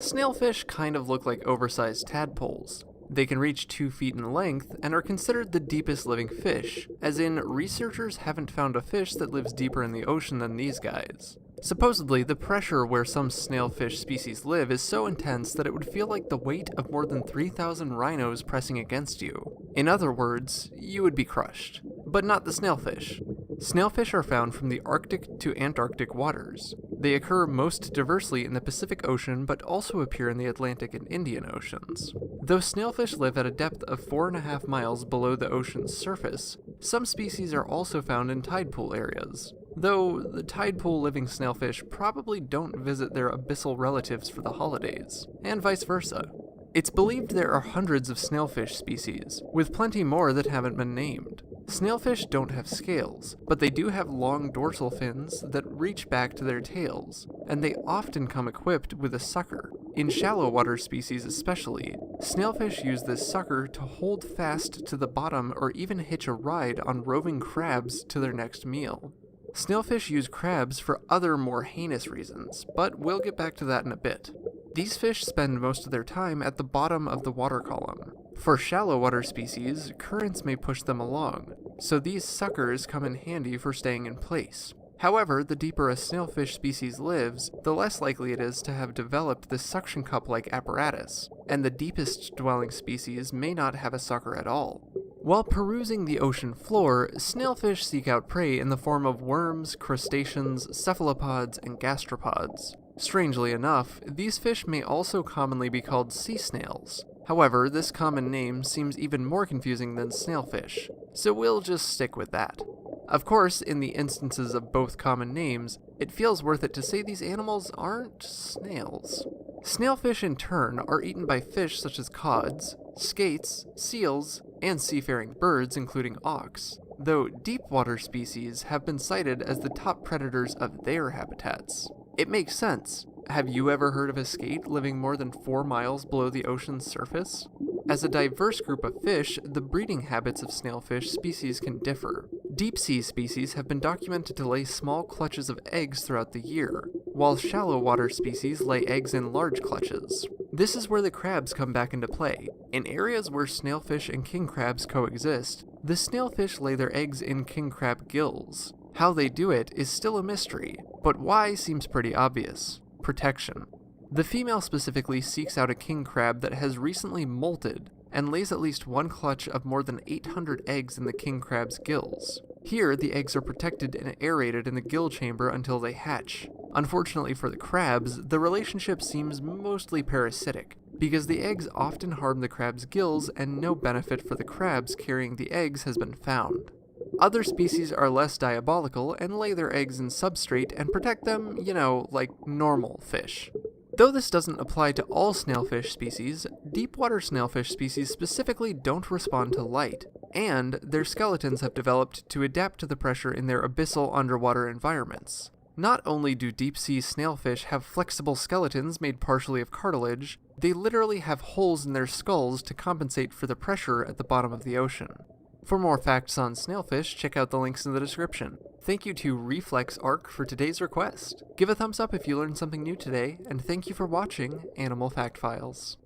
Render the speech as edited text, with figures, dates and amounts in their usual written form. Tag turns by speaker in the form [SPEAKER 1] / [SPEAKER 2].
[SPEAKER 1] Snailfish kind of look like oversized tadpoles. They can reach 2 feet in length and are considered the deepest living fish, as in, researchers haven't found a fish that lives deeper in the ocean than these guys. Supposedly, the pressure where some snailfish species live is so intense that it would feel like the weight of more than 3,000 rhinos pressing against you. In other words, you would be crushed. But not the snailfish. Snailfish are found from the Arctic to Antarctic waters. They occur most diversely in the Pacific Ocean, but also appear in the Atlantic and Indian Oceans. Though snailfish live at a depth of 4.5 miles below the ocean's surface, some species are also found in tide pool areas. Though the tide pool living snailfish probably don't visit their abyssal relatives for the holidays, and vice versa. It's believed there are hundreds of snailfish species, with plenty more that haven't been named. Snailfish don't have scales, but they do have long dorsal fins that reach back to their tails, and they often come equipped with a sucker. In shallow water species especially, snailfish use this sucker to hold fast to the bottom or even hitch a ride on roving crabs to their next meal. Snailfish use crabs for other more heinous reasons, but we'll get back to that in a bit. These fish spend most of their time at the bottom of the water column. For shallow water species, currents may push them along, so these suckers come in handy for staying in place. However, the deeper a snailfish species lives, the less likely it is to have developed this suction cup-like apparatus, and the deepest dwelling species may not have a sucker at all. While perusing the ocean floor, snailfish seek out prey in the form of worms, crustaceans, cephalopods, and gastropods. Strangely enough, these fish may also commonly be called sea snails. However, this common name seems even more confusing than snailfish, so we'll just stick with that. Of course, in the instances of both common names, it feels worth it to say these animals aren't snails. Snailfish in turn are eaten by fish such as cods, skates, seals, and seafaring birds including auks, though deep water species have been cited as the top predators of their habitats. It makes sense. Have you ever heard of a skate living more than 4 miles below the ocean's surface? As a diverse group of fish, the breeding habits of snailfish species can differ. Deep-sea species have been documented to lay small clutches of eggs throughout the year, while shallow water species lay eggs in large clutches. This is where the crabs come back into play. In areas where snailfish and king crabs coexist, the snailfish lay their eggs in king crab gills. How they do it is still a mystery, but why seems pretty obvious. Protection. The female specifically seeks out a king crab that has recently molted and lays at least one clutch of more than 800 eggs in the king crab's gills. Here, the eggs are protected and aerated in the gill chamber until they hatch. Unfortunately for the crabs, the relationship seems mostly parasitic, because the eggs often harm the crab's gills and no benefit for the crabs carrying the eggs has been found. Other species are less diabolical and lay their eggs in substrate and protect them, like normal fish. Though this doesn't apply to all snailfish species, deep-water snailfish species specifically don't respond to light, and their skeletons have developed to adapt to the pressure in their abyssal underwater environments. Not only do deep-sea snailfish have flexible skeletons made partially of cartilage, they literally have holes in their skulls to compensate for the pressure at the bottom of the ocean. For more facts on snailfish, check out the links in the description. Thank you to ReflexArc for today's request. Give a thumbs up if you learned something new today, and thank you for watching Animal Fact Files.